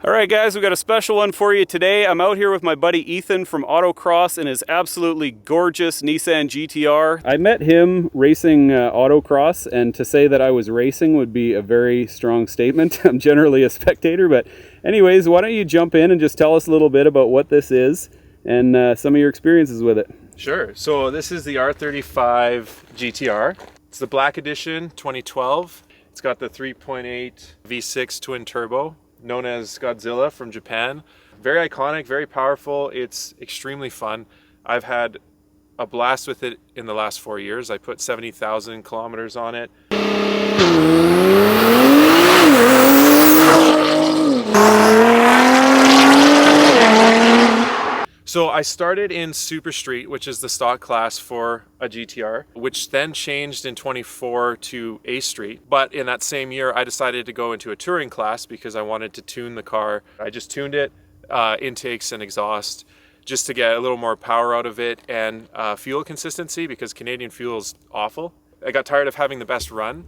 All right, guys, we've got a special one for you today. I'm out here with my buddy Ethan from Autocross in his absolutely gorgeous Nissan GTR. I met him racing Autocross, and to say that I was racing would be a very strong statement. I'm generally a spectator, but anyways, why don't you jump in and just tell us a little bit about what this is and some of your experiences with it. Sure. So this is the R35 GTR. It's the Black Edition 2012. It's got the 3.8 V6 twin turbo, known as Godzilla from Japan. Very iconic, very powerful. It's extremely fun. I've had a blast with it in the last 4 years. I put 70,000 kilometers on it. So I started in Super Street, which is the stock class for a GTR, which then changed in 24 to A Street. But in that same year, I decided to go into a touring class because I wanted to tune the car. I just tuned it, intakes and exhaust, just to get a little more power out of it and fuel consistency, because Canadian fuel is awful. I got tired of having the best run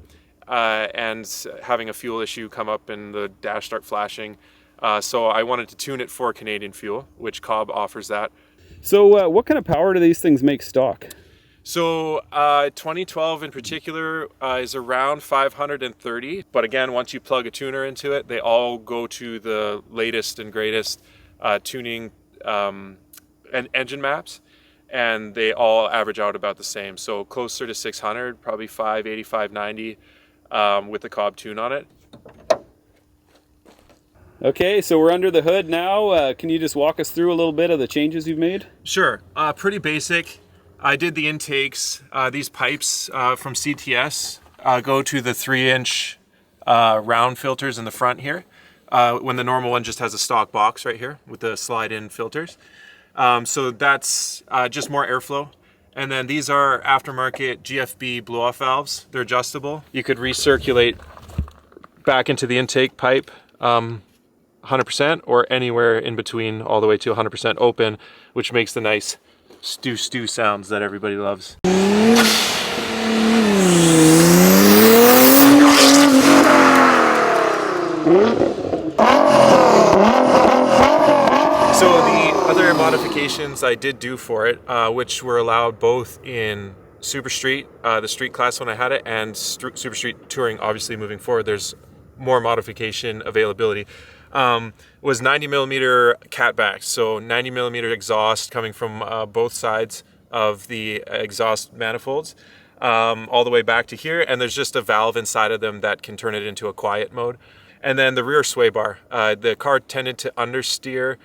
and having a fuel issue come up and the dash start flashing. So I wanted to tune it for Canadian fuel, which Cobb offers that. So what kind of power do these things make stock? So 2012 in particular is around 530. But again, once you plug a tuner into it, they all go to the latest and greatest tuning and engine maps. And they all average out about the same. So closer to 600, probably 580, 590 with the Cobb tune on it. Okay, so we're under the hood now. Can you just walk us through a little bit of the changes you've made? Sure. Pretty basic. I did the intakes. These pipes from CTS go to the 3-inch round filters in the front here, when the normal one just has a stock box right here with the slide-in filters. So that's just more airflow. And then these are aftermarket GFB blow-off valves. They're adjustable. You could recirculate back into the intake pipe 100% or anywhere in between, all the way to 100% open, which makes the nice stew sounds that everybody loves. So the other modifications I did do for it, which were allowed both in Super Street, the street class when I had it, and Super Street Touring, obviously moving forward, there's more modification availability, was 90 millimeter catbacks. So 90 millimeter exhaust coming from both sides of the exhaust manifolds, all the way back to here. And there's just a valve inside of them that can turn it into a quiet mode. And then the rear sway bar. The car tended to understeer,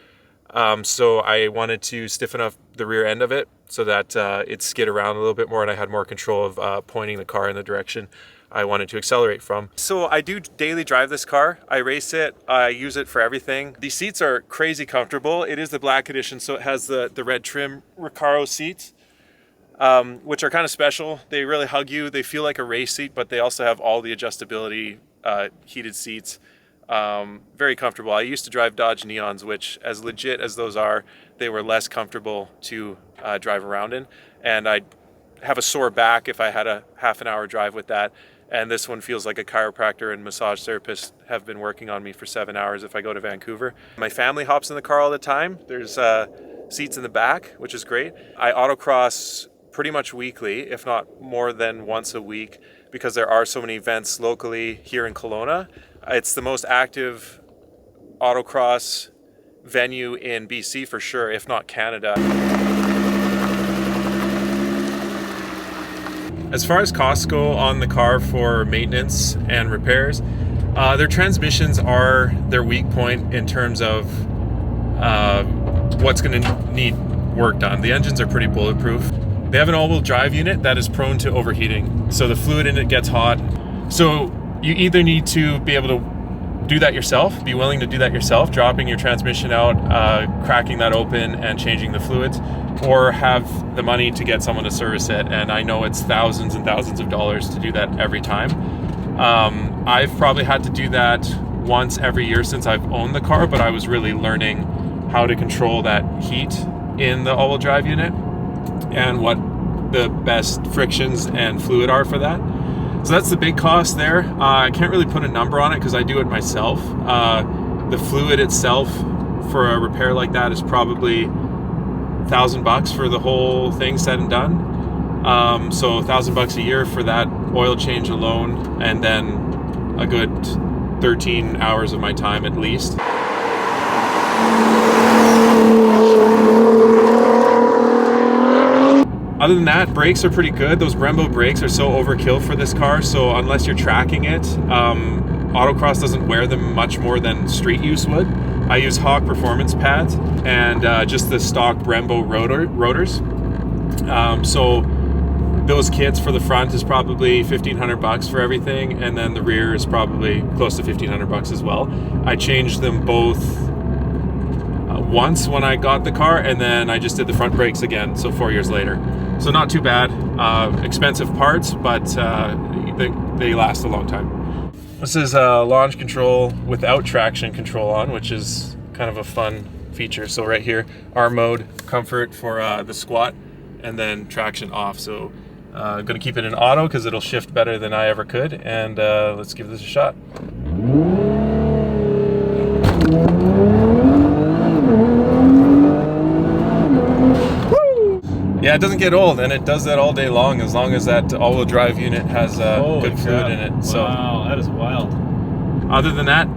so I wanted to stiffen up the rear end of it so that it skid around a little bit more and I had more control of pointing the car in the direction I wanted to accelerate from. So I do daily drive this car. I race it. I use it for everything. These seats are crazy comfortable. It is the Black Edition, so it has the red trim Recaro seats, which are kind of special. They really hug you. They feel like a race seat, but they also have all the adjustability, heated seats. Very comfortable. I used to drive Dodge Neons, which, as legit as those are, they were less comfortable to drive around in. And I'd have a sore back if I had a half an hour drive with that. And this one feels like a chiropractor and massage therapist have been working on me for 7 hours if I go to Vancouver. My family hops in the car all the time. There's seats in the back, which is great. I autocross pretty much weekly, if not more than once a week, because there are so many events locally here in Kelowna. It's the most active autocross venue in BC for sure, if not Canada. As far as costs go on the car for maintenance and repairs, their transmissions are their weak point in terms of what's going to need work done. The engines are pretty bulletproof. They have an all-wheel drive unit that is prone to overheating, so the fluid in it gets hot. So you either need to be able to do that yourself, be willing to do that yourself, dropping your transmission out, cracking that open and changing the fluids, or have the money to get someone to service it. And I know it's thousands and thousands of dollars to do that every time. I've probably had to do that once every year since I've owned the car, but I was really learning how to control that heat in the all-wheel drive unit and what the best frictions and fluid are for that. So that's the big cost there. I can't really put a number on it because I do it myself. The fluid itself for a repair like that is probably $1,000 for the whole thing said and done. So $1,000 a year for that oil change alone, and then a good 13 hours of my time at least. Other than that, brakes are pretty good. Those Brembo brakes are so overkill for this car, so unless you're tracking it, Autocross doesn't wear them much more than street use would. I use Hawk performance pads and just the stock Brembo rotors. So those kits for the front is probably $1,500 for everything, and then the rear is probably close to $1,500 as well. I changed them both once when I got the car, and then I just did the front brakes again, so 4 years later. So not too bad. Expensive parts, but they last a long time. This is launch control without traction control on, which is kind of a fun feature. So right here, R mode, comfort for the squat, and then traction off. So I'm gonna keep it in auto because it'll shift better than I ever could, and let's give this a shot. Yeah, it doesn't get old, and it does that all day long as that all-wheel drive unit has good fluid in it. Wow, so that is wild. Other than that,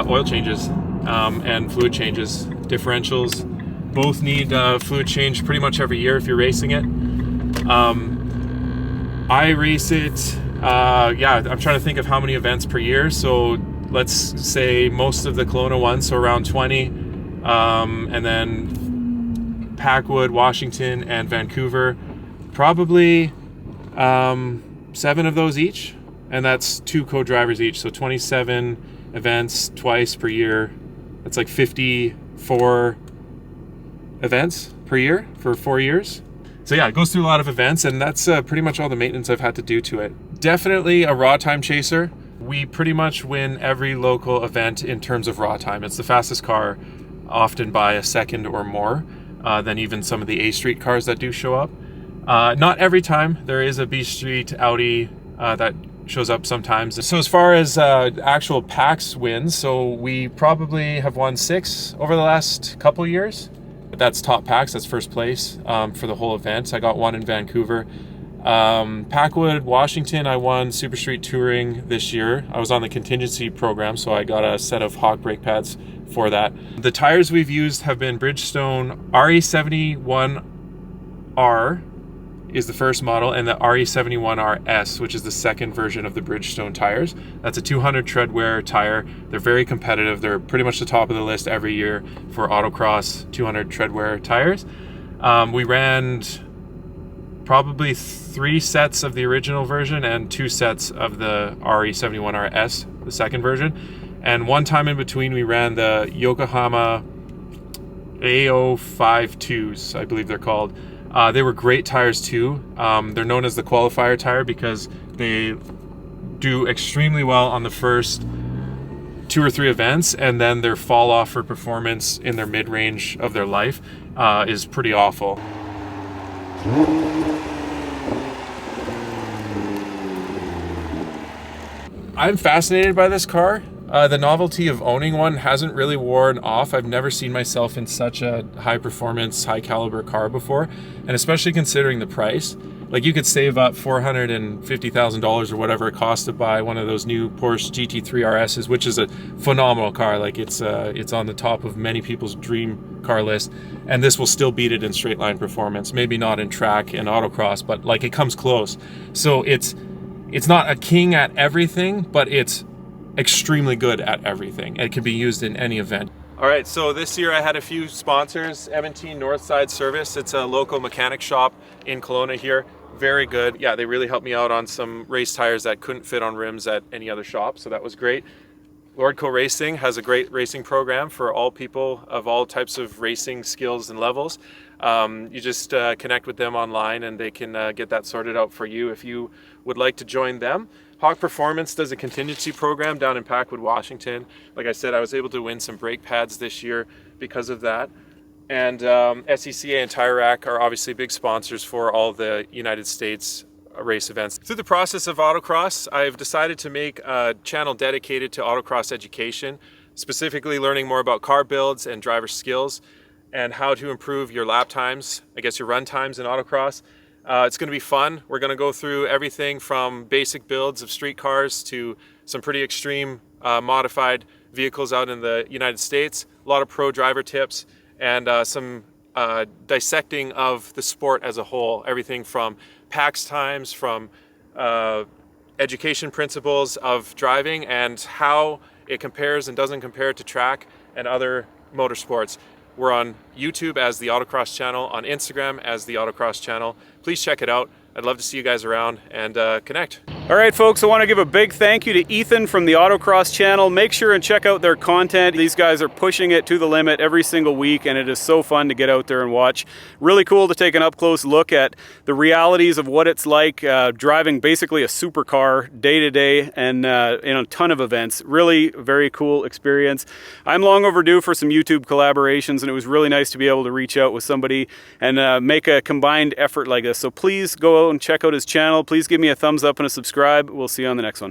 oil changes and fluid changes. Differentials both need fluid change pretty much every year if you're racing it. I race it, yeah, I'm trying to think of how many events per year. So let's say most of the Kelowna ones, so around 20, and then Packwood, Washington, and Vancouver, probably 7 of those each, and that's 2 co-drivers each, so 27 events twice per year. That's like 54 events per year for 4 years. So yeah, it goes through a lot of events, and that's pretty much all the maintenance I've had to do to it. Definitely a raw time chaser. We pretty much win every local event in terms of raw time. It's the fastest car, often by a second or more. Than even some of the A Street cars that do show up. Not every time. There is a B Street Audi that shows up sometimes. So as far as actual PAX wins, so we probably have won 6 over the last couple years. But that's top PAX, that's first place for the whole event. I got 1 in Vancouver. Packwood, Washington, I won Super Street Touring this year. I was on the contingency program, so I got a set of Hawk brake pads for that. The tires we've used have been Bridgestone RE71R is the first model, and the RE71RS, which is the second version of the Bridgestone tires. That's a 200 tread wear tire. They're very competitive. They're pretty much the top of the list every year for Autocross 200 tread wear tires. We ran probably 3 sets of the original version and 2 sets of the RE71RS, the second version. And one time in between, we ran the Yokohama A052s, I believe they're called. They were great tires too. They're known as the qualifier tire because they do extremely well on the first 2 or 3 events, and then their fall off for performance in their mid-range of their life is pretty awful. I'm fascinated by this car. The novelty of owning one hasn't really worn off. I've never seen myself in such a high performance, high caliber car before, and especially considering the price. Like, you could save up $450,000 or whatever it costs to buy one of those new Porsche GT3 RSs, which is a phenomenal car. Like, it's on the top of many people's dream car list, and this will still beat it in straight line performance. Maybe not in track and autocross, but like, it comes close. So it's not a king at everything, but it's extremely good at everything. It can be used in any event. All right, so this year I had a few sponsors. M&T Northside Service, it's a local mechanic shop in Kelowna here. Very good. Yeah, they really helped me out on some race tires that couldn't fit on rims at any other shop, so that was great. Lordco Racing has a great racing program for all people of all types of racing skills and levels. You just connect with them online, and they can get that sorted out for you if you would like to join them. Hawk Performance does a contingency program down in Packwood, Washington. Like I said, I was able to win some brake pads this year because of that. And SECA and Tire Rack are obviously big sponsors for all the United States race events. Through the process of autocross, I've decided to make a channel dedicated to autocross education, specifically learning more about car builds and driver skills and how to improve your lap times, I guess your run times in autocross. It's going to be fun. We're going to go through everything from basic builds of street cars to some pretty extreme modified vehicles out in the United States, a lot of pro driver tips, and some dissecting of the sport as a whole, everything from PAX times, from education principles of driving and how it compares and doesn't compare to track and other motorsports. We're on YouTube as the Autocross Channel, on Instagram as the Autocross Channel. Please check it out. I'd love to see you guys around and connect. All right, folks, I want to give a big thank you to Ethan from the Autocross Channel. Make sure and check out their content. These guys are pushing it to the limit every single week, and it is so fun to get out there and watch. Really cool to take an up-close look at the realities of what it's like driving basically a supercar day to day and in a ton of events. Really very cool experience. I'm long overdue for some YouTube collaborations, and it was really nice to be able to reach out with somebody and make a combined effort like this. So please go out and check out his channel. Please give me a thumbs up and a subscribe. We'll see you on the next one.